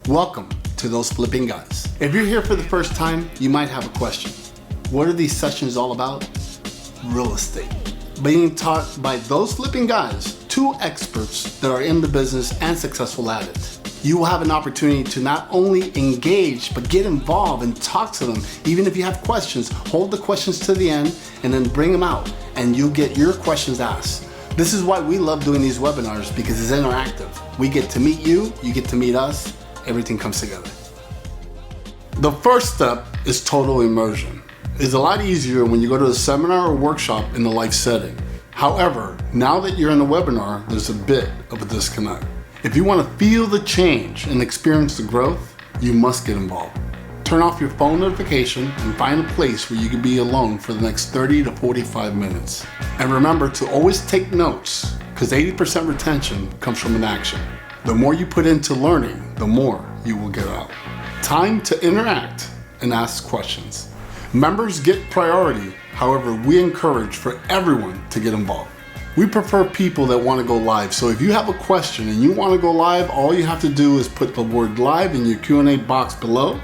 Welcome to Those Flipping Guys. If you're here for the first time, you might have a question. What are these sessions all about? Real estate. Being taught by those flipping guys, two experts that are in the business and successful at it. You will have an opportunity to not only engage, but get involved and talk to them. Even if you have questions, hold the questions to the end and then bring them out and you'll get your questions asked. This is why we love doing these webinars, because it's interactive. We get to meet you, you get to meet us, everything comes together. The first step is total immersion. It's a lot easier when you go to a seminar or workshop in the live setting. However, now that you're in a webinar, there's a bit of a disconnect. If you want to feel the change and experience the growth, you must get involved. Turn off your phone notification and find a place where you can be alone for the next 30 to 45 minutes. And remember to always take notes, because 80% retention comes from an action. The more you put into learning, the more you will get out. Time to interact and ask questions. Members get priority, however, we encourage for everyone to get involved. We prefer people that want to go live, so if you have a question and you want to go live, all you have to do is put the word live in your Q&A box below,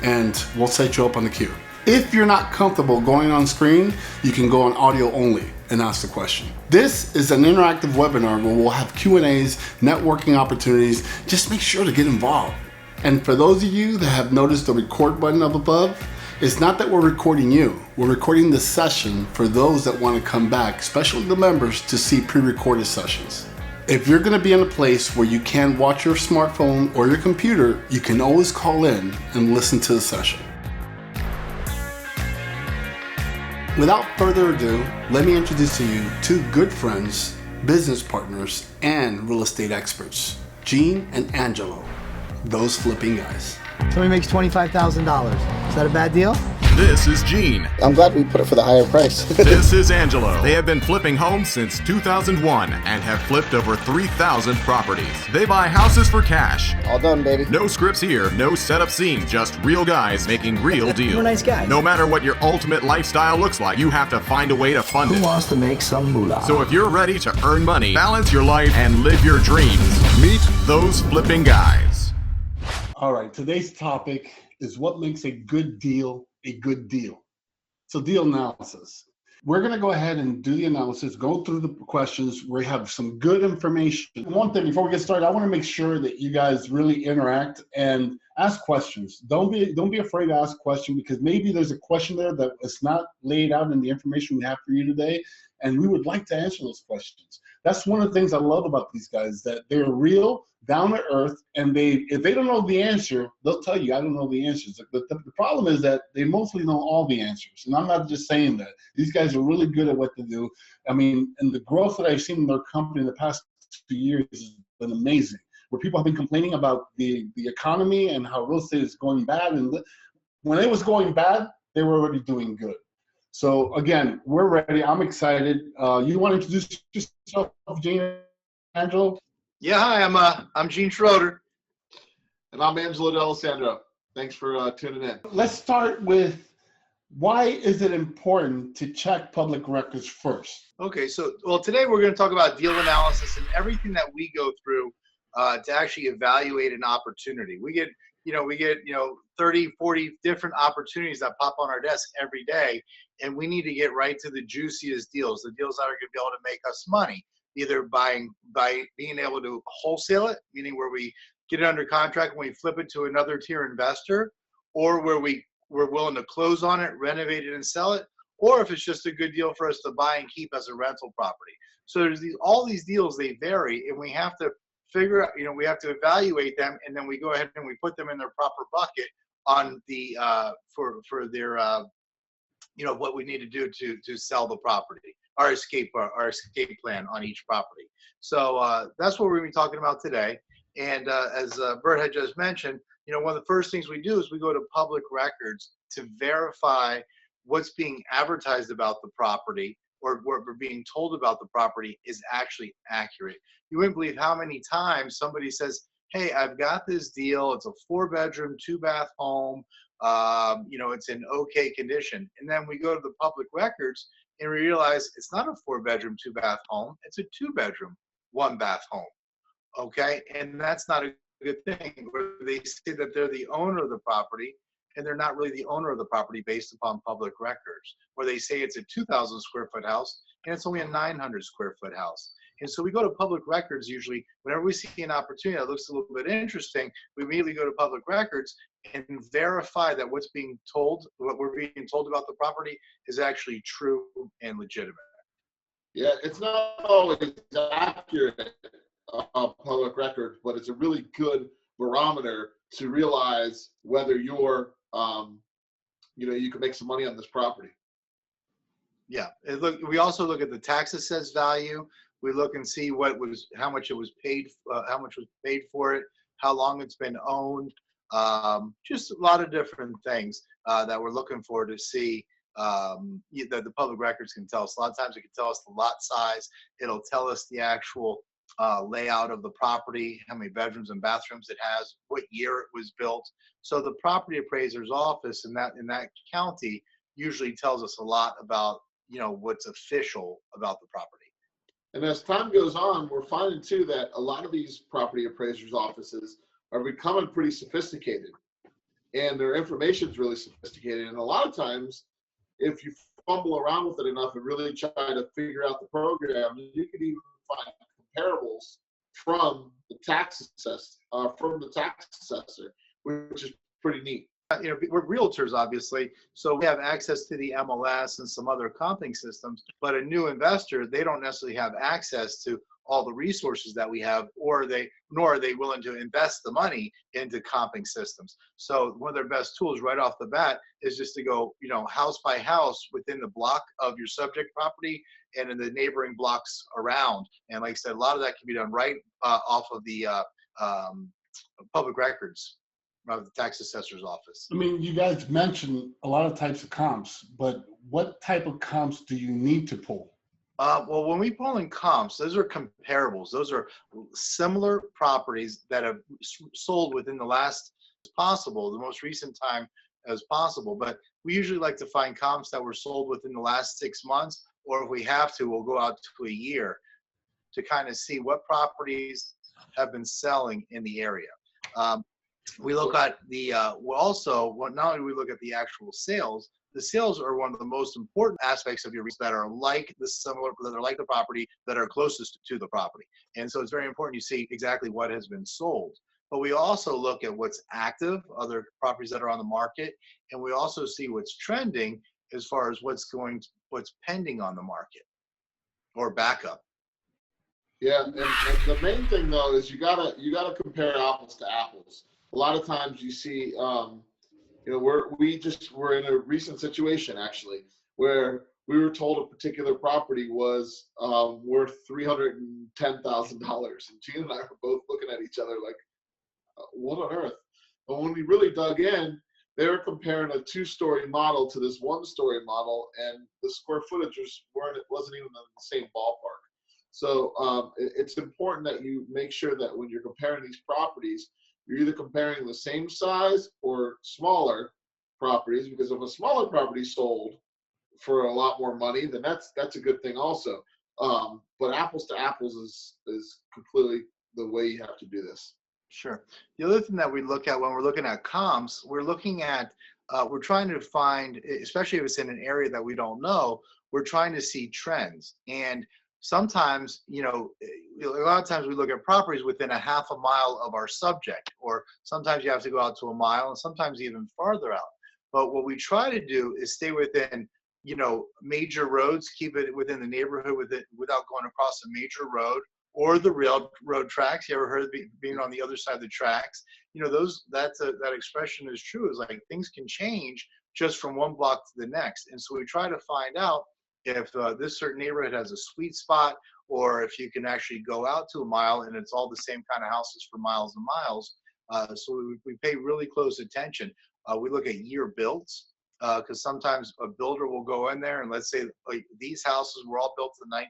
and we'll set you up on the queue. If you're not comfortable going on screen, you can go on audio only and ask the question. This is an interactive webinar where we'll have Q&As, networking opportunities. Just make sure to get involved. And for those of you that have noticed the record button up above, it's not that we're recording you, we're recording the session for those that want to come back, especially the members, to see pre-recorded sessions. If you're going to be in a place where you can watch your smartphone or your computer, you can always call in and listen to the session. Without further ado, let me introduce to you two good friends, business partners, and real estate experts, Gene and Angelo, those flipping guys. Somebody makes $25,000. Is that a bad deal? This is Gene. I'm glad we put it for the higher price. This is Angelo. They have been flipping homes since 2001 and have flipped over 3,000 properties. They buy houses for cash. All done, baby. No scripts here, no setup scenes, just real guys making real deals. We're nice guys. No matter what your ultimate lifestyle looks like, you have to find a way to fund Who it. wants to make some moolah? So if you're ready to earn money, balance your life, and live your dreams, meet those flipping guys. All right, today's topic is what makes a good deal a good deal. So deal analysis. We're going to go ahead and do the analysis, go through the questions. We have some good information. One thing before we get started, I want to make sure that you guys really interact and ask questions. Don't be afraid to ask questions, because maybe there's a question there that is not laid out in the information we have for you today, and we would like to answer those questions. That's one of the things I love about these guys, that they're real, down to earth, and if they don't know the answer, they'll tell you, I don't know the answers. The problem is that they mostly know all the answers, and I'm not just saying that. These guys are really good at what they do. I mean, and the growth that I've seen in their company in the past 2 years has been amazing, where people have been complaining about the economy and how real estate is going bad, and when it was going bad, they were already doing good. So again, we're ready. I'm excited. You want to introduce yourself, Gene, Angelo? Yeah, hi, I'm Gene Schroeder. And I'm Angelo D'Alessandro. Thanks for tuning in. Let's start with, why is it important to check public records first? Okay, so today we're going to talk about deal analysis and everything that we go through to actually evaluate an opportunity. We get 30, 40 different opportunities that pop on our desk every day, and we need to get right to the juiciest deals, the deals that are going to be able to make us money, either by being able to wholesale it, meaning where we get it under contract and we flip it to another tier investor, or where we're willing to close on it, renovate it, and sell it, or if it's just a good deal for us to buy and keep as a rental property. So there's all these deals, they vary, and we have to figure out, we have to evaluate them, and then we go ahead and we put them in their proper bucket on the for their what we need to do to sell the property, our escape plan on each property. So that's what we're going to be talking about today. And as Bert had just mentioned, one of the first things we do is we go to public records to verify what's being advertised about the property, or what we're being told about the property is actually accurate. You wouldn't believe how many times somebody says, hey, I've got this deal, it's a 4-bedroom, 2-bath home, it's in okay condition. And then we go to the public records and we realize it's not a 4-bedroom, 2-bath home, it's a 2-bedroom, 1-bath home. Okay, and that's not a good thing, where they say that they're the owner of the property, and they're not really the owner of the property based upon public records, where they say it's a 2,000 square foot house and it's only a 900 square foot house. And so we go to public records usually whenever we see an opportunity that looks a little bit interesting. We immediately go to public records and verify that what we're being told about the property is actually true and legitimate. Yeah, it's not always accurate, public record, but it's a really good barometer to realize whether you're, you can make some money on this property. Yeah, we also look at the tax assessed value. We look and see how much was paid for it, how long it's been owned, just a lot of different things that we're looking for to see that the public records can tell us. A lot of times it can tell us the lot size. It'll tell us the actual layout of the property, how many bedrooms and bathrooms it has, what year it was built. So the property appraiser's office in that county usually tells us a lot about what's official about the property. And as time goes on, we're finding too that a lot of these property appraisers' offices are becoming pretty sophisticated, and their information is really sophisticated. And a lot of times, if you fumble around with it enough and really try to figure out the program, you can even find comparables from the tax assessor, which is pretty neat. We're realtors, obviously, so we have access to the MLS and some other comping systems, but a new investor, they don't necessarily have access to all the resources that we have, nor are they willing to invest the money into comping systems. So one of their best tools right off the bat is just to go, house by house within the block of your subject property and in the neighboring blocks around. And like I said, a lot of that can be done right off of the public records of the tax assessor's office. I mean, you guys mentioned a lot of types of comps, but what type of comps do you need to pull? Well, when we pull in comps, those are comparables. Those are similar properties that have sold within the most recent time as possible. But we usually like to find comps that were sold within the last 6 months, or if we have to, we'll go out to a year to kind of see what properties have been selling in the area. We look at not only do we look at the actual sales, the sales are one of the most important aspects of your research that are like the property, that are closest to the property. And so it's very important you see exactly what has been sold. But we also look at what's active, other properties that are on the market, and we also see what's trending as far as what's pending on the market or backup. Yeah, and the main thing though is you gotta compare apples to apples. A lot of times you see, we're in a recent situation actually where we were told a particular property was worth $310,000, and Gene and I were both looking at each other like, what on earth? But when we really dug in, they were comparing a 2-story model to this 1-story model, and the square footage wasn't even in the same ballpark. So it's important that you make sure that when you're comparing these properties, you're either comparing the same size or smaller properties, because if a smaller property sold for a lot more money, then that's a good thing also. But apples to apples is completely the way you have to do this. Sure. The other thing that we look at when we're looking at comps, we're trying to find, especially if it's in an area that we don't know, we're trying to see trends. And sometimes, a lot of times we look at properties within a half a mile of our subject, or sometimes you have to go out to a mile and sometimes even farther out. But what we try to do is stay within, major roads, keep it within the neighborhood without going across a major road or the railroad tracks. You ever heard of being on the other side of the tracks? That expression is true. Is like things can change just from one block to the next. And so we try to find out if this certain neighborhood has a sweet spot, or if you can actually go out to a mile and it's all the same kind of houses for miles and miles. So we pay really close attention. We look at year built, because sometimes a builder will go in there and let's say like these houses were all built in the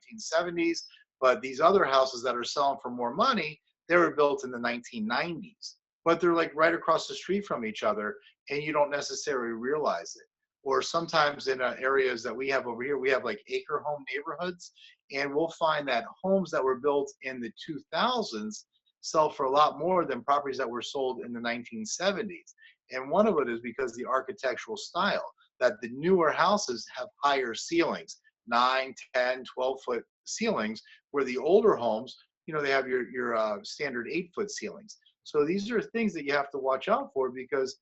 1970s, but these other houses that are selling for more money, they were built in the 1990s, but they're like right across the street from each other and you don't necessarily realize it. Or sometimes in areas that we have over here, we have like acre home neighborhoods, and we'll find that homes that were built in the 2000s sell for a lot more than properties that were sold in the 1970s. And one of it is because the architectural style, that the newer houses have higher ceilings, 9, 10, 12-foot ceilings, where the older homes, they have your standard 8-foot ceilings. So these are things that you have to watch out for, because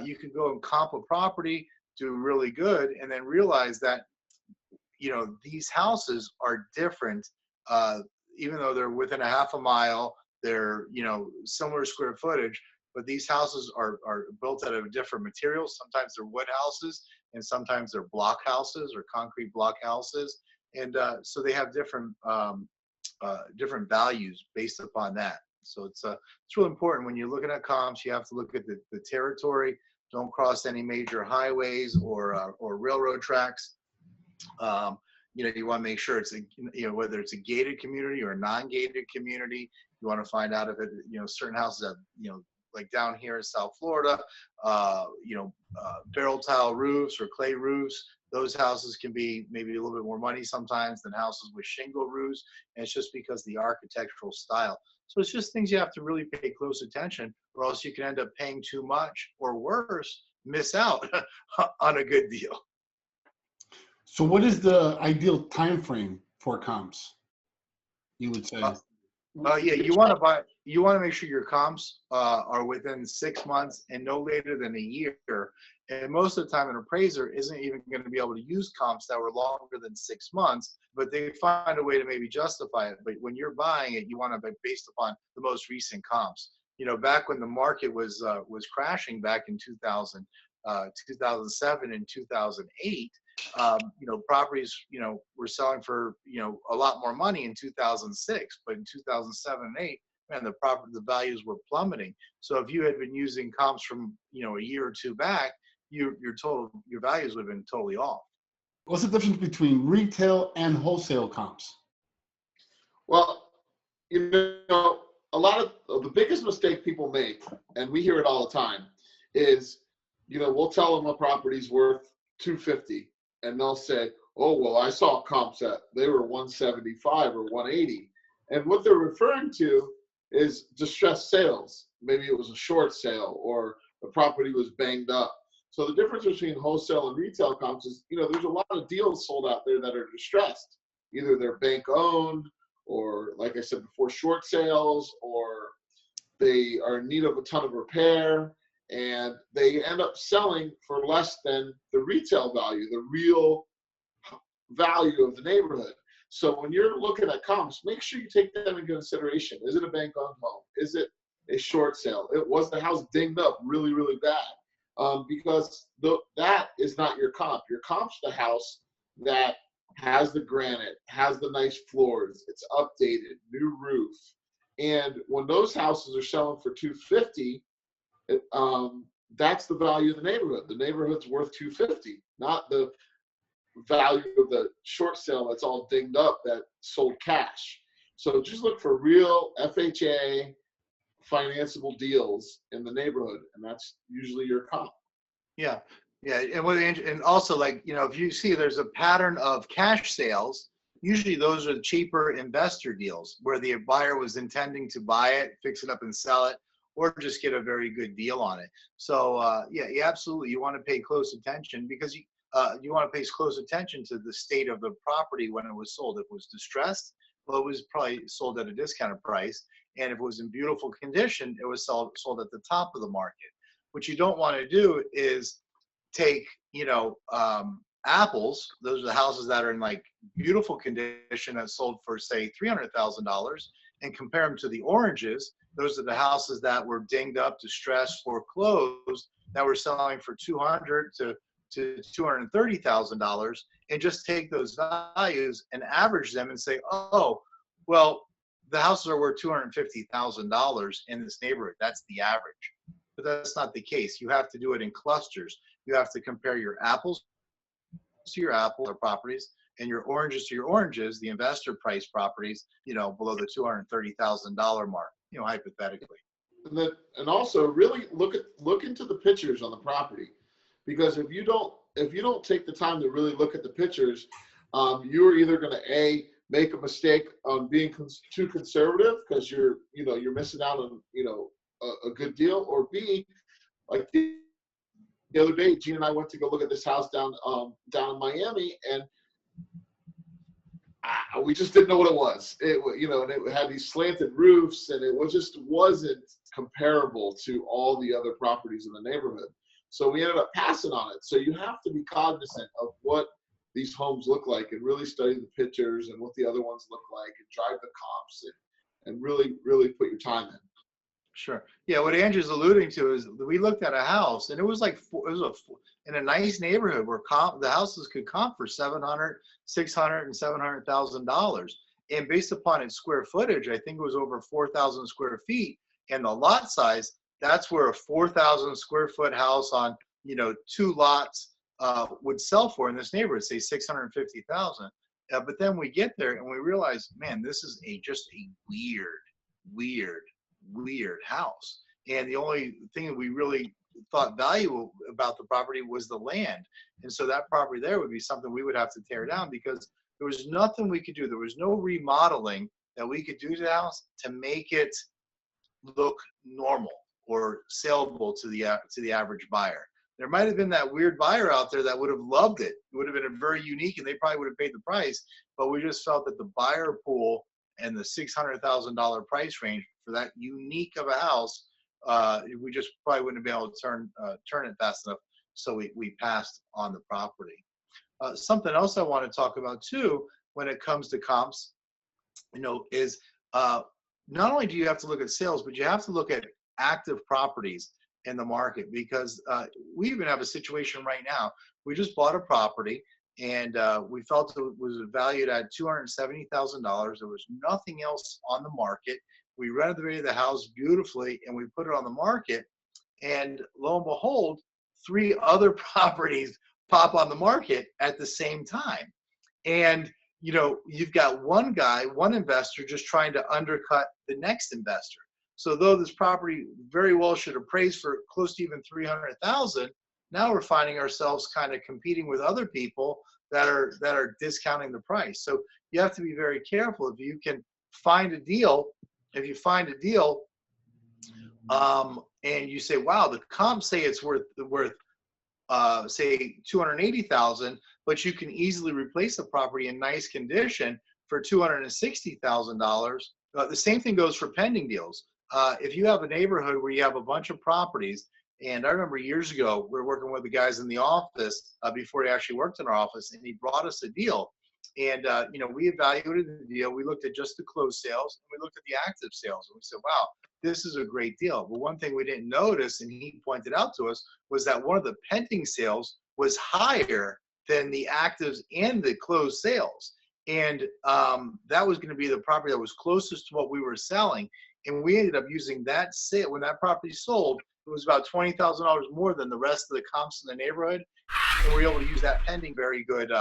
you can go and comp a property, do really good, and then realize that these houses are different, even though they're within a half a mile, they're similar square footage, but these houses are built out of different materials. Sometimes they're wood houses, and sometimes they're block houses or concrete block houses, and so they have different values based upon that. So it's really important when you're looking at comps. You have to look at the territory. Don't cross any major highways or railroad tracks. You want to make sure it's whether it's a gated community or a non-gated community. You want to find out if it certain houses have like down here in South Florida, barrel tile roofs or clay roofs. Those houses can be maybe a little bit more money sometimes than houses with shingle roofs, and it's just because the architectural style. So it's just things you have to really pay close attention, or else you can end up paying too much, or worse, miss out on a good deal. So what is the ideal time frame for comps, you would say? You want to make sure your comps are within 6 months and no later than a year. And most of the time, an appraiser isn't even going to be able to use comps that were longer than 6 months, but they find a way to maybe justify it. But when you're buying it, you want to be based upon the most recent comps. Back when the market was crashing back in 2007 and 2008, properties, were selling for, a lot more money in 2006, but in 2007 and 8, man, the values were plummeting. So if you had been using comps from, a year or two back, your values would have been totally off. What's the difference between retail and wholesale comps? Well, a lot of the biggest mistake people make, and we hear it all the time, is, we'll tell them a property's worth $250, and they'll say, oh, well, I saw comps that they were 175 or 180. And what they're referring to is distressed sales. Maybe it was a short sale, or the property was banged up. So the difference between wholesale and retail comps is, there's a lot of deals sold out there that are distressed. Either they're bank owned, or like I said before, short sales, or they are in need of a ton of repair, and they end up selling for less than the retail value, the real value of the neighborhood. So when you're looking at comps, make sure you take them into consideration. Is it a bank owned home? Is it a short sale? Was the house dinged up really, really bad? Because that is not your comp. Your comp's the house that has the granite, has the nice floors, it's updated, new roof. And when those houses are selling for $250, that's the value of the neighborhood. The neighborhood's worth $250, not the value of the short sale that's all dinged up that sold cash. So just look for real FHA financeable deals in the neighborhood, and that's usually your comp. Yeah, and also, like, if you see there's a pattern of cash sales, usually those are cheaper investor deals where the buyer was intending to buy it, fix it up, and sell it, or just get a very good deal on it. So absolutely, you want to pay close attention, because you want to pay close attention to the state of the property when it was sold. If it was distressed, well, it was probably sold at a discounted price. And if it was in beautiful condition, it was sold at the top of the market. What you don't want to do is take, apples. Those are the houses that are in like beautiful condition that sold for, say, $300,000, and compare them to the oranges. Those are the houses that were dinged up, distressed, foreclosed, that were selling for $200,000 to $230,000, and just take those values and average them and say, oh, well, the houses are worth $250,000 in this neighborhood. That's the average. But that's not the case. You have to do it in clusters. You have to compare your apples to your apple or properties, and your oranges to your oranges, the investor price properties, below the $230,000 mark, hypothetically. And also really look into the pictures on the property, because if you don't take the time to really look at the pictures, you're either going to make a mistake on being too conservative because you're missing out on a good deal, or B, like the other day, Gene and I went to go look at this house down in Miami, and we just didn't know what it was. And it had these slanted roofs, and it wasn't comparable to all the other properties in the neighborhood. So we ended up passing on it. So you have to be cognizant of what these homes look like and really study the pictures and what the other ones look like and drive the comps and really, really put your time in. Sure. Yeah, what Andrew's alluding to is we looked at a house, and it was like in a nice neighborhood where the houses could comp for $700,000, $600,000, and $700,000. And based upon its square footage, I think it was over 4,000 square feet, and the lot size, that's where a 4,000 square foot house on 2 lots would sell for in this neighborhood, say 650,000. But then we get there and we realize, man, this is just a weird house. And the only thing that we really thought valuable about the property was the land. And so that property there would be something we would have to tear down because there was nothing we could do. There was no remodeling that we could do to the house to make it look normal or saleable to the average buyer. There might have been that weird buyer out there that would have loved it. It would have been a very unique, and they probably would have paid the price. But we just felt that the buyer pool and the $600,000 price range for that unique of a house, we just probably wouldn't be able to turn it fast enough. So we passed on the property. Something else I want to talk about too, when it comes to comps, is not only do you have to look at sales, but you have to look at active properties in the market, because we even have a situation right now. We just bought a property, and we felt it was valued at $270,000. There was nothing else on the market. We renovated the house beautifully, and we put it on the market, and lo and behold, 3 other properties pop on the market at the same time. And you've got one investor just trying to undercut the next investor. So though this property very well should appraise for close to even $300,000, now we're finding ourselves kind of competing with other people that are discounting the price. So you have to be very careful. If you can find a deal, and you say, wow, the comps say it's worth say $280,000, but you can easily replace the property in nice condition for $260,000. The same thing goes for pending deals. If you have a neighborhood where you have a bunch of properties, and I remember years ago, we were working with the guys in the office before he actually worked in our office, and he brought us a deal. And, we evaluated the deal. We looked at just the closed sales, and we looked at the active sales. And we said, wow, this is a great deal. But one thing we didn't notice, and he pointed out to us, was that one of the pending sales was higher than the actives and the closed sales. And that was going to be the property that was closest to what we were selling. And we ended up using that sale. When that property sold, it was about $20,000 more than the rest of the comps in the neighborhood. And we were able to use that pending a very good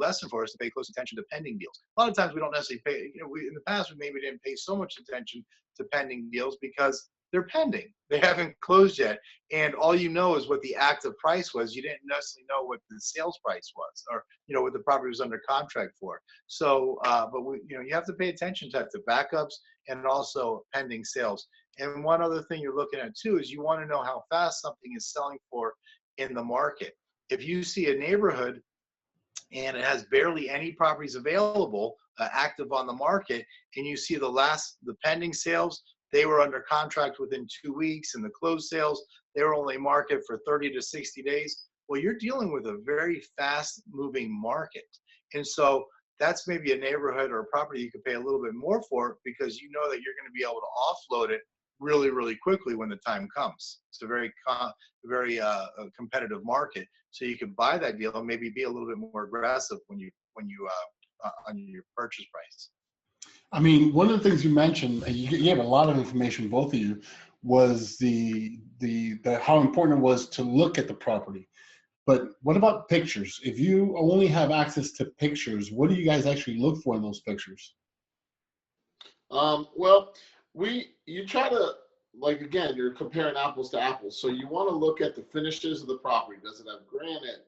lesson for us to pay close attention to pending deals. A lot of times we don't necessarily pay, in the past we maybe didn't pay so much attention to pending deals because they're pending. They haven't closed yet. And all you know is what the active price was. You didn't necessarily know what the sales price was, or, what the property was under contract for. So, but you have to pay attention to backups and also pending sales. And one other thing you're looking at too is you want to know how fast something is selling for in the market. If you see a neighborhood and it has barely any properties available active on the market, and you see the pending sales, they were under contract within 2 weeks, and the closed sales, they were only market for 30 to 60 days. Well, you're dealing with a very fast moving market. And so that's maybe a neighborhood or a property you could pay a little bit more for, because you know that you're going to be able to offload it really, really quickly when the time comes. It's a very competitive market. So you can buy that deal and maybe be a little bit more aggressive when you on your purchase price. I mean, one of the things you mentioned, and you gave a lot of information, both of you, was the how important it was to look at the property. But what about pictures? If you only have access to pictures, what do you guys actually look for in those pictures? Well, you try to, again, you're comparing apples to apples. So you want to look at the finishes of the property. Does it have granite?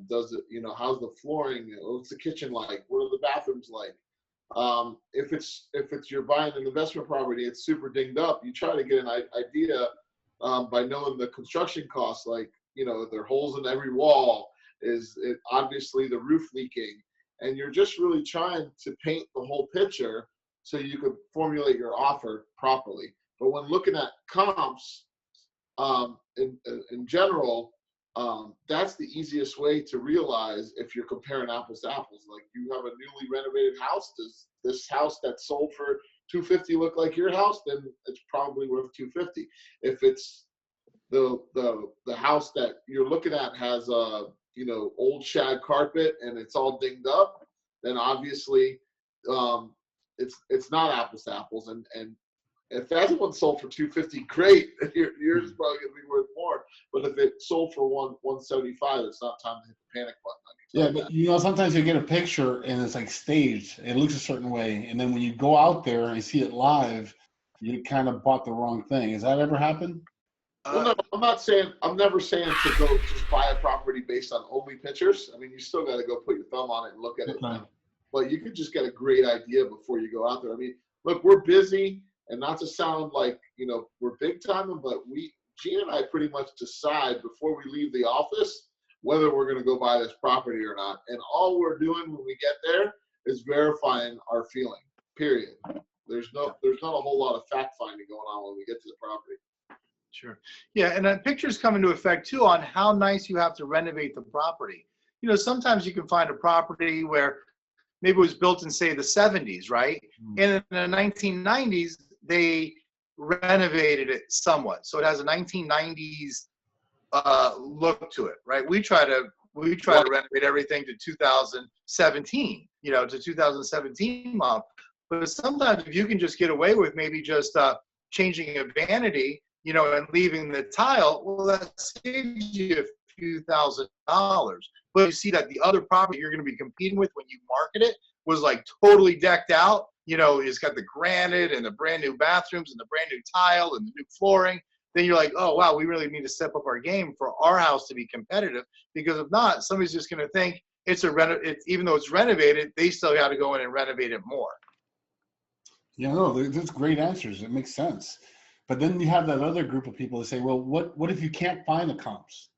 Does it, how's the flooring? What's the kitchen like? What are the bathrooms like? If it's you're buying an investment property, it's super dinged up. You try to get an idea by knowing the construction costs. Like, there are holes in every wall. Is it obviously the roof leaking? And you're just really trying to paint the whole picture so you could formulate your offer properly. But when looking at comps, in general, that's the easiest way to realize if you're comparing apples to apples. Like, you have a newly renovated house. Does this house that sold for $250 look like your house? Then it's probably worth $250. If it's the house that you're looking at has old shag carpet and it's all dinged up, then obviously it's not apples to apples. And if that one sold for $250, great. Yours is probably going to be worth more. But if it sold for $175, it's not time to hit the panic button. Yeah, but sometimes you get a picture and it's like staged. It looks a certain way, and then when you go out there and see it live, you kind of bought the wrong thing. Has that ever happened? Well, no, I'm never saying to go just buy a property based on only pictures. I mean, you still got to go put your thumb on it and look at it. Okay. But you could just get a great idea before you go out there. I mean, look, we're busy, and not to sound like, we're big time, but Gina and I pretty much decide before we leave the office whether we're going to go buy this property or not. And all we're doing when we get there is verifying our feeling, period. There's not a whole lot of fact finding going on when we get to the property. Sure. Yeah, and then pictures come into effect too on how nice you have to renovate the property. Sometimes you can find a property where maybe it was built in, say, the 70s, right? And in the 1990s, they renovated it somewhat. So it has a 1990s look to it, right? We try to renovate everything to 2017, to 2017 model. But sometimes if you can just get away with maybe just changing a vanity, and leaving the tile, well, that saves you a few $1,000s. But you see that the other property you're going to be competing with when you market it was like totally decked out. It's got the granite and the brand new bathrooms and the brand new tile and the new flooring. Then you're like, oh, wow, we really need to step up our game for our house to be competitive. Because if not, somebody's just going to think even though it's renovated, they still got to go in and renovate it more. Yeah, no, that's great answers. It makes sense. But then you have that other group of people that say, well, what if you can't find the comps?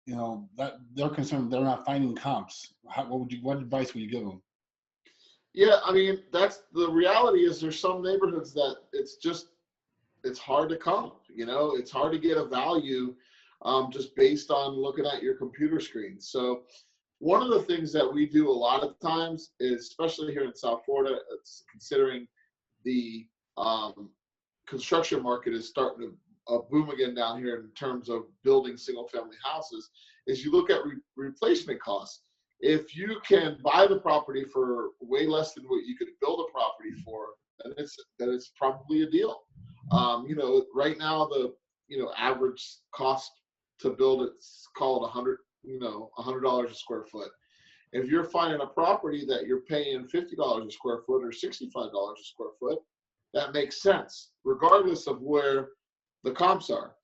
That they're concerned they're not finding comps. What advice would you give them? Yeah, I mean, that's the reality. Is there's some neighborhoods that it's hard to comp. It's hard to get a value just based on looking at your computer screen. So one of the things that we do a lot of times is, especially here in South Florida, it's considering the construction market is starting to boom again down here in terms of building single family houses, is you look at replacement costs. If you can buy the property for way less than what you could build a property for, then it's probably a deal. Right now the average cost to build it's called $100 a square foot. If you're finding a property that you're paying $50 a square foot or $65 a square foot, that makes sense, regardless of where the comps are.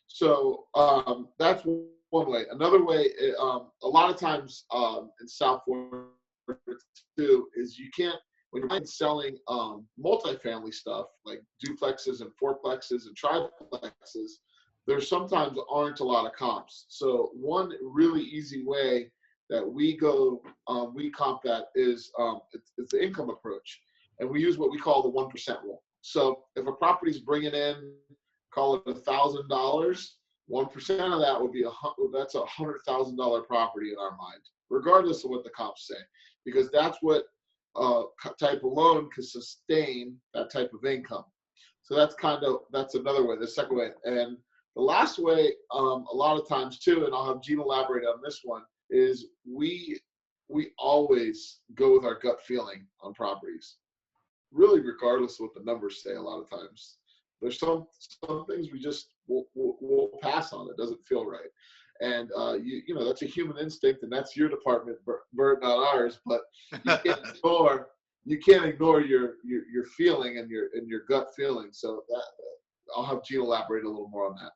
So that's one way. Another way, a lot of times in South Florida too, is you can't, when you're selling multifamily stuff like duplexes and fourplexes and triplexes, there sometimes aren't a lot of comps. So one really easy way that we comp that is it's the income approach. And we use what we call the 1% rule. So if a property's bringing in, call it $1,000, 1% of that would be that's $100,000 property in our mind, regardless of what the comps say, because that's what type of loan can sustain that type of income. So that's another way. The second way, and the last way, a lot of times too, and I'll have Gene elaborate on this one, is we always go with our gut feeling on properties, really regardless of what the numbers say. A lot of times there's some things we just we'll pass on. It doesn't feel right, and that's a human instinct, and that's your department, Bert, not ours. But you can't ignore your feeling and your gut feeling. So that I'll have Gene elaborate a little more on that.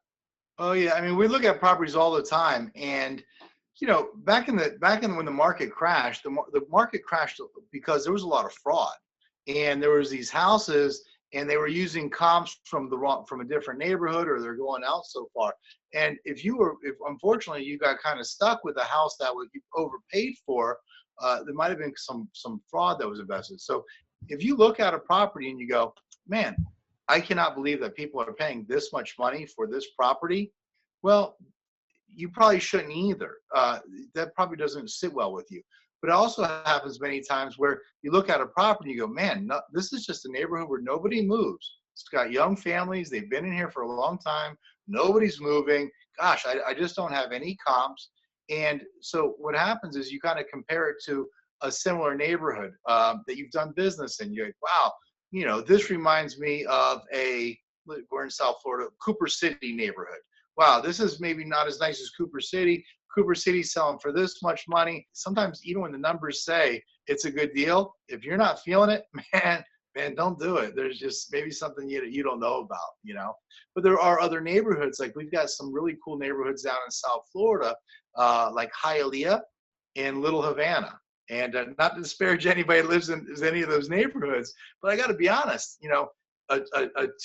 Oh yeah, I mean, we look at properties all the time, and back in when the market crashed, the market crashed because there was a lot of fraud, and there was these houses, and they were using comps from a different neighborhood, or they're going out so far. And if unfortunately you got kind of stuck with a house that you overpaid for, there might have been some fraud that was invested. So if you look at a property and you go, man, I cannot believe that people are paying this much money for this property, well, you probably shouldn't either. That probably doesn't sit well with you. But it also happens many times where you look at a property and you go, man, no, this is just a neighborhood where nobody moves. It's got young families. They've been in here for a long time. Nobody's moving. Gosh, I just don't have any comps. And so what happens is you kind of compare it to a similar neighborhood that you've done business in. You're like, wow, this reminds me of we're in South Florida, Cooper City neighborhood. Wow, this is maybe not as nice as Cooper City. Cooper City's selling for this much money. Sometimes even when the numbers say it's a good deal, if you're not feeling it, man, don't do it. There's just maybe something you don't know about. But there are other neighborhoods. Like we've got some really cool neighborhoods down in South Florida, like Hialeah and Little Havana. And not to disparage anybody that lives in any of those neighborhoods, but I got to be honest, a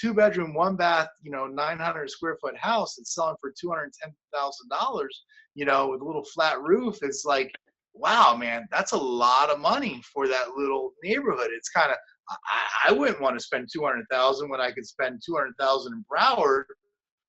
2-bedroom, 1-bath, 900 square foot house that's selling for $210,000, with a little flat roof. It's like, wow, man, that's a lot of money for that little neighborhood. It's kind of, I wouldn't want to spend $200,000 when I could spend $200,000 in Broward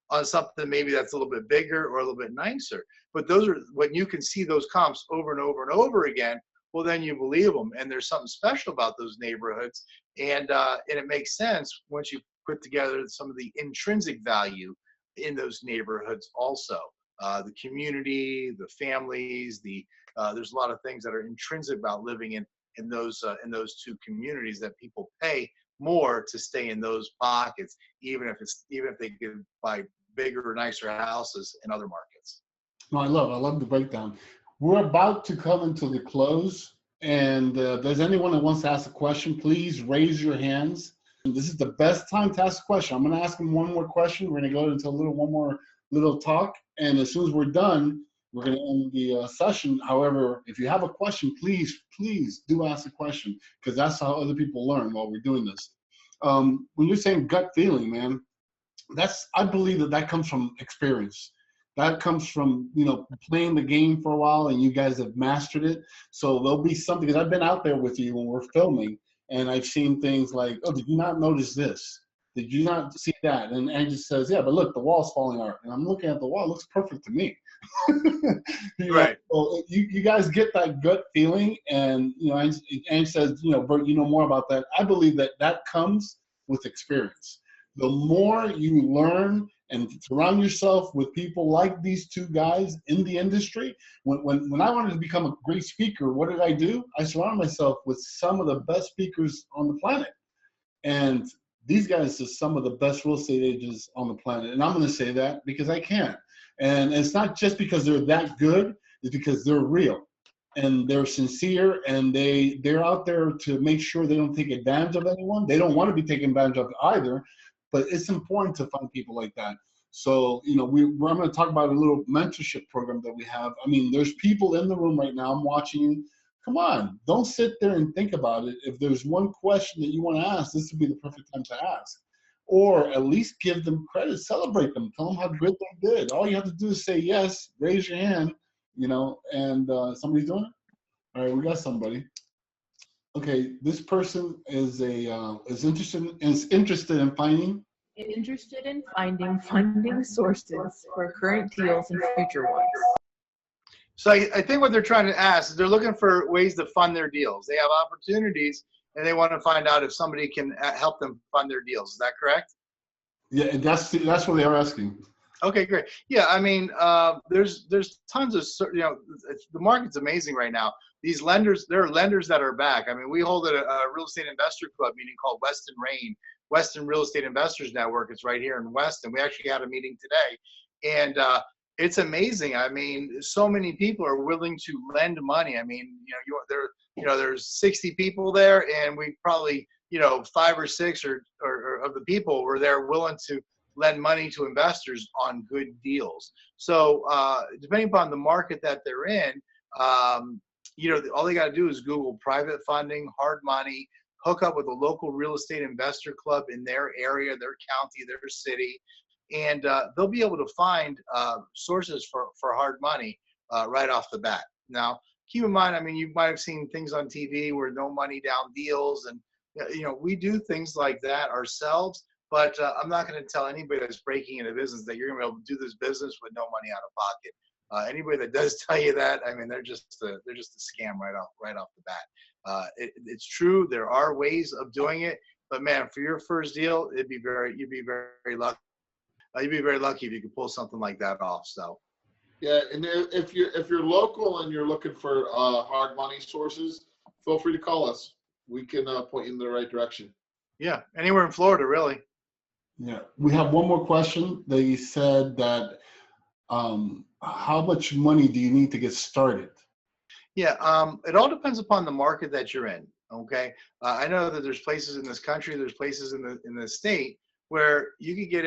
on something maybe that's a little bit bigger or a little bit nicer. But those are when you can see those comps over and over and over again. Well, then you believe them, and there's something special about those neighborhoods, and it makes sense once you put together some of the intrinsic value in those neighborhoods. Also, the community, the families, there's a lot of things that are intrinsic about living in those two communities that people pay more to stay in those pockets, even if they can buy bigger, nicer houses in other markets. No, I love the breakdown. We're about to come into the close, and if there's anyone that wants to ask a question, please raise your hands. This is the best time to ask a question. I'm going to ask them one more question. We're going to go into one more little talk, and as soon as we're done, we're going to end the session. However, if you have a question, please do ask a question, because that's how other people learn while we're doing this. When you're saying gut feeling, man, I believe that comes from experience. That comes from, playing the game for a while, and you guys have mastered it. So there'll be something, because I've been out there with you when we're filming, and I've seen things like, oh, did you not notice this? Did you not see that? And Angie says, yeah, but look, the wall's falling apart. And I'm looking at the wall, it looks perfect to me. Right. So you guys get that gut feeling, and, Angie says, Bert, you know more about that. I believe that comes with experience. The more you learn and surround yourself with people like these two guys in the industry. When I wanted to become a great speaker, what did I do? I surrounded myself with some of the best speakers on the planet. And these guys are some of the best real estate agents on the planet. And I'm going to say that because I can. And it's not just because they're that good, it's because they're real. And they're sincere, and they're out there to make sure they don't take advantage of anyone. They don't want to be taken advantage of either. But it's important to find people like that. So, I'm going to talk about a little mentorship program that we have. I mean, there's people in the room right now. I'm watching you. Come on, don't sit there and think about it. If there's one question that you want to ask, this would be the perfect time to ask. Or at least give them credit, celebrate them, tell them how good they did. All you have to do is say yes, raise your hand, and somebody's doing it. All right, we got somebody. Okay, this person is interested in finding funding sources for current deals and future ones. So I think what they're trying to ask is they're looking for ways to fund their deals. They have opportunities, and they want to find out if somebody can help them fund their deals. Is that correct? Yeah, that's what they are asking. Okay, great. Yeah, I mean, there's tons of, the market's amazing right now. These lenders, there are lenders that are back. I mean, we hold a real estate investor club meeting called Weston Rain, Weston Real Estate Investors Network. It's right here in Weston. We actually had a meeting today, and it's amazing. I mean, so many people are willing to lend money. I mean, there's 60 people there, and we probably, 5 or 6 or of the people were there willing to lend money to investors on good deals. So depending upon the market that they're in, all they got to do is Google private funding, hard money, hook up with a local real estate investor club in their area, their county, their city, and they'll be able to find sources for hard money right off the bat. Now, keep in mind, I mean, you might have seen things on TV where no money down deals, and we do things like that ourselves. But I'm not going to tell anybody that's breaking into business that you're going to be able to do this business with no money out of pocket. Anybody that does tell you that, I mean, they're just a scam right off the bat. It's true, there are ways of doing it, but man, for your first deal, you'd be very lucky. You'd be very lucky if you could pull something like that off. So. Yeah, and if you're local and you're looking for hard money sources, feel free to call us. We can point you in the right direction. Yeah, anywhere in Florida, really. Yeah, we have one more question. They said that how much money do you need to get started? Yeah, it all depends upon the market that you're in. Okay, I know that there's places in this country, there's places in the state where you could get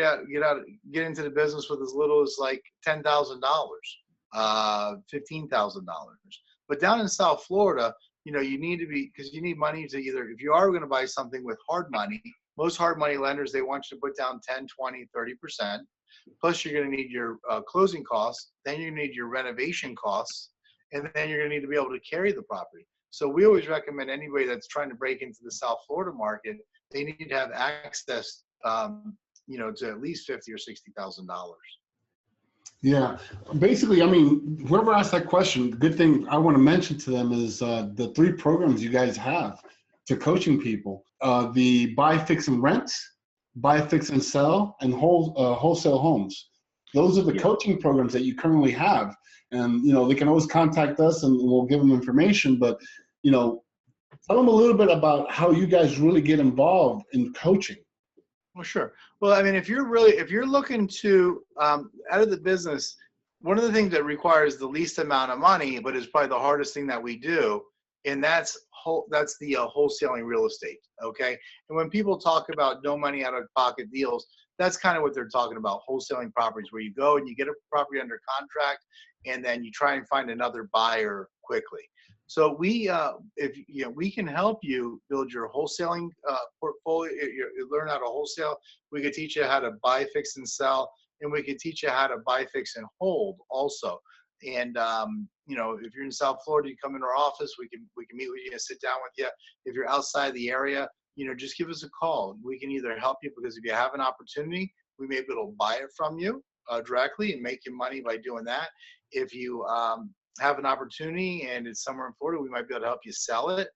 into the business with as little as like $10,000, $15,000. But down in South Florida, you need to be, because you need money to either, if you are going to buy something with hard money, most hard money lenders, they want you to put down 10, 20, 30%. Plus you're going to need your closing costs, then you need your renovation costs, and then you're going to need to be able to carry the property. So we always recommend anybody that's trying to break into the South Florida market, they need to have access to at least $50,000 or $60,000. Yeah, basically, I mean, whoever asked that question, the good thing I want to mention to them is the 3 programs you guys have to coaching people: the buy, fix, and rent, buy, fix, and sell, and wholesale homes. Those are the coaching programs that you currently have, and they can always contact us, and we'll give them information. But tell them a little bit about how you guys really get involved in coaching. Well, sure. Well, I mean, if you're looking to out of the business, one of the things that requires the least amount of money, but is probably the hardest thing that we do, and that's the wholesaling real estate. Okay. And when people talk about no money out of pocket deals, that's kind of what they're talking about: wholesaling properties, where you go and you get a property under contract, and then you try and find another buyer quickly. So we can help you build your wholesaling portfolio. You learn how to wholesale. We could teach you how to buy, fix, and sell, and we could teach you how to buy, fix, and hold also. And if you're in South Florida, you come into our office. We can meet with you and sit down with you. If you're outside the area, just give us a call. We can either help you, because if you have an opportunity, we may be able to buy it from you directly and make you money by doing that. If you have an opportunity and it's somewhere in Florida, we might be able to help you sell it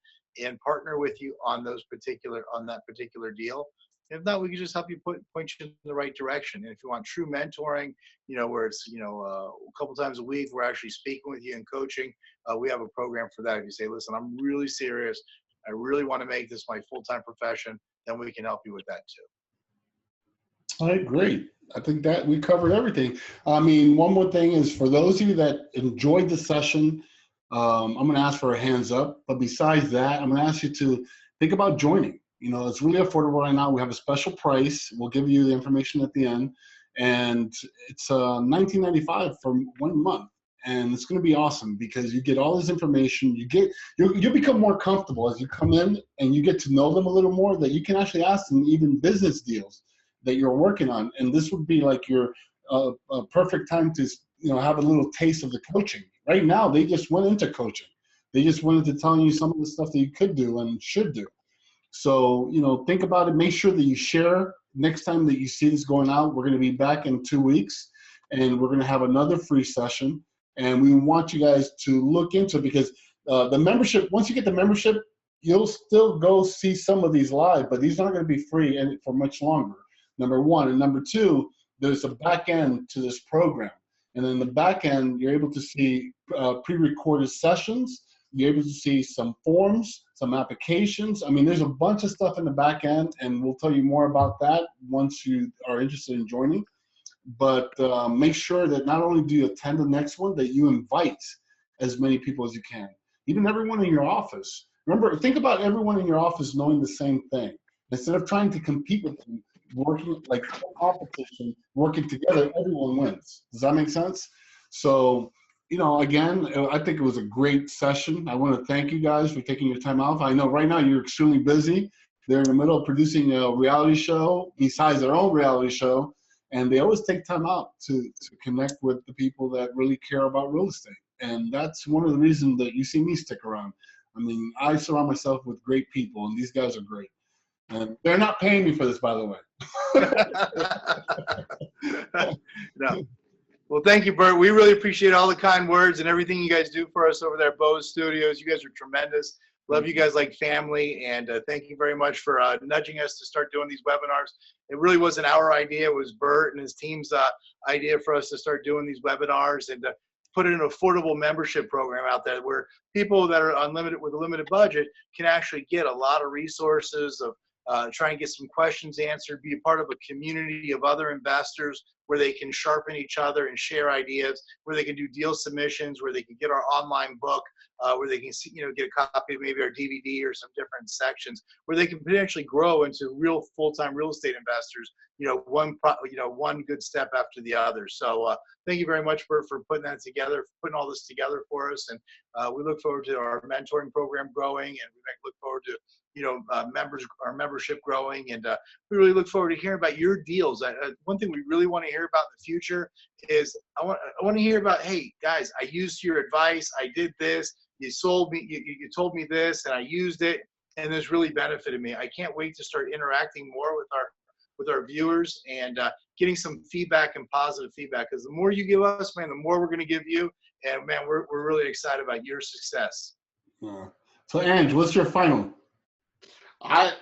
and partner with you on that particular deal. If not, we can just help you point you in the right direction. And if you want true mentoring, where it's a couple times a week, we're actually speaking with you and coaching. We have a program for that. If you say, listen, I'm really serious, I really want to make this my full-time profession, then we can help you with that too. All right, great. I think that we covered everything. I mean, one more thing is, for those of you that enjoyed the session, I'm going to ask for a hands up. But besides that, I'm going to ask you to think about joining. It's really affordable right now. We have a special price. We'll give you the information at the end. And it's $19.95 for 1 month. And it's going to be awesome, because you get all this information. You become more comfortable as you come in, and you get to know them a little more, that you can actually ask them even business deals that you're working on. And this would be like your perfect time to have a little taste of the coaching. Right now, they just went into coaching. They just went into telling you some of the stuff that you could do and should do. So, think about it. Make sure that you share. Next time that you see this going out, we're going to be back in 2 weeks, and we're going to have another free session. And we want you guys to look into it, because the membership, once you get the membership, you'll still go see some of these live, but these aren't going to be free and for much longer. Number one. And number two, there's a back end to this program. And in the back end, you're able to see pre-recorded sessions. You're able to see some forms, some applications. I mean, there's a bunch of stuff in the back end, and we'll tell you more about that once you are interested in joining. But make sure that not only do you attend the next one, that you invite as many people as you can, even everyone in your office. Remember, think about everyone in your office knowing the same thing. Instead of trying to compete with them, working like competition, working together, everyone wins. Does that make sense? So, again, I think it was a great session. I want to thank you guys for taking your time off. I know right now you're extremely busy. They're in the middle of producing a reality show besides their own reality show, and they always take time out to connect with the people that really care about real estate. And that's one of the reasons that you see me stick around. I mean, I surround myself with great people, and these guys are great. And they're not paying me for this, by the way. No. Well, thank you, Bert. We really appreciate all the kind words and everything you guys do for us over there at Bose Studios. You guys are tremendous. Love you guys like family, and thank you very much for nudging us to start doing these webinars. It really wasn't our idea. It was Bert and his team's idea for us to start doing these webinars and to put an affordable membership program out there where people that are unlimited with a limited budget can actually get a lot of resources of try and get some questions answered, be a part of a community of other investors where they can sharpen each other and share ideas, where they can do deal submissions, where they can get our online book, where they can see, get a copy of maybe our DVD or some different sections, where they can potentially grow into real full-time real estate investors, one good step after the other. So thank you very much for putting that together, putting all this together for us. And we look forward to our mentoring program growing, and we look forward to our membership growing, and we really look forward to hearing about your deals. One thing we really want to hear about in the future is I want to hear about, hey guys, I used your advice, I did this, you sold me, you told me this, and I used it, and this really benefited me. I can't wait to start interacting more with our viewers and getting some feedback and positive feedback, because the more you give us, man, the more we're going to give you, and man, we're really excited about your success. Yeah. So, Ange, what's your final? I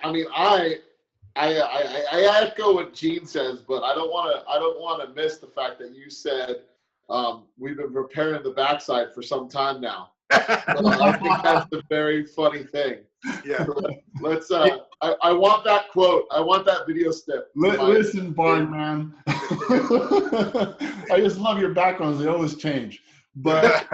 echo what Gene says, but I don't want to miss the fact that you said we've been preparing the backside for some time now. I think that's a very funny thing. Yeah. So let's. I want that quote. I want that video snip. Listen, Barn Man. I just love your backgrounds. They always change. But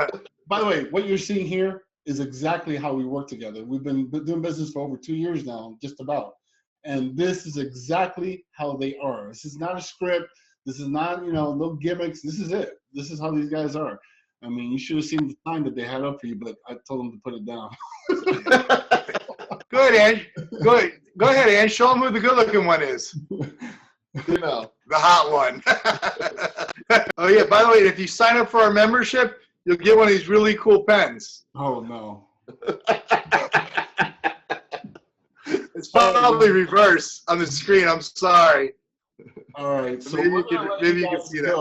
by the way, what you're seeing here is exactly how we work together. We've been doing business for over 2 years now, just about. And this is exactly how they are. This is not a script. This is not, no gimmicks. This is it. This is how these guys are. I mean, you should have seen the sign that they had up for you, but I told them to put it down. Go ahead, Ange. Go ahead, Ange. Show them who the good-looking one is. The hot one. Oh, yeah, by the way, if you sign up for our membership, you'll get one of these really cool pens. Oh, no. It's probably reverse on the screen. I'm sorry. All right. So maybe you can see that.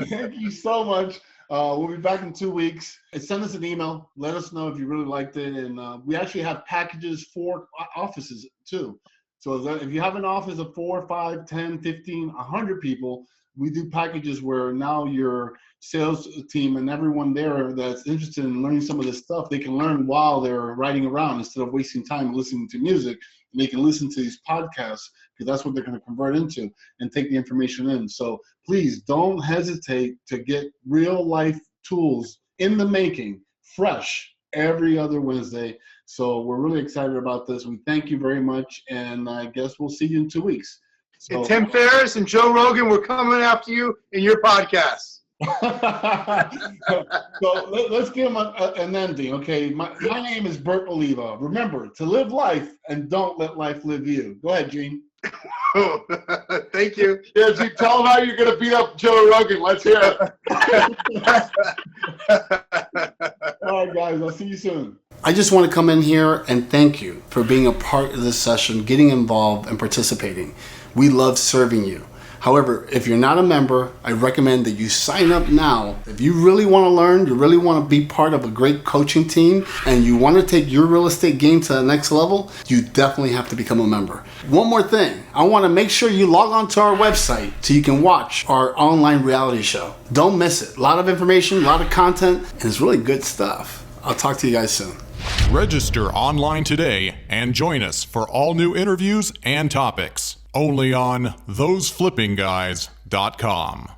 Thank you so much. We'll be back in 2 weeks. Send us an email. Let us know if you really liked it. And we actually have packages for offices too. So if you have an office of 4, 5, 10, 15, 100 people, we do packages where now your sales team and everyone there that's interested in learning some of this stuff, they can learn while they're riding around instead of wasting time listening to music. And they can listen to these podcasts because that's what they're going to convert into and take the information in. So please don't hesitate to get real life tools in the making, fresh, every other Wednesday. So we're really excited about this. We thank you very much. And I guess we'll see you in 2 weeks. So, and Tim Ferriss and Joe Rogan, we're coming after you in your podcast. So let's give them an ending, okay? My name is Bert Oliva. Remember to live life and don't let life live you. Go ahead, Gene. Thank you. Yeah, Gene, tell them how you're going to beat up Joe Rogan. Let's hear it. All right, guys. I'll see you soon. I just want to come in here and thank you for being a part of this session, getting involved and participating. We love serving you. However, if you're not a member, I recommend that you sign up now. If you really want to learn, you really want to be part of a great coaching team, and you want to take your real estate game to the next level, you definitely have to become a member. One more thing, I want to make sure you log on to our website so you can watch our online reality show. Don't miss it. A lot of information, a lot of content, and it's really good stuff. I'll talk to you guys soon. Register online today and join us for all new interviews and topics. Only on thoseflippingguys.com.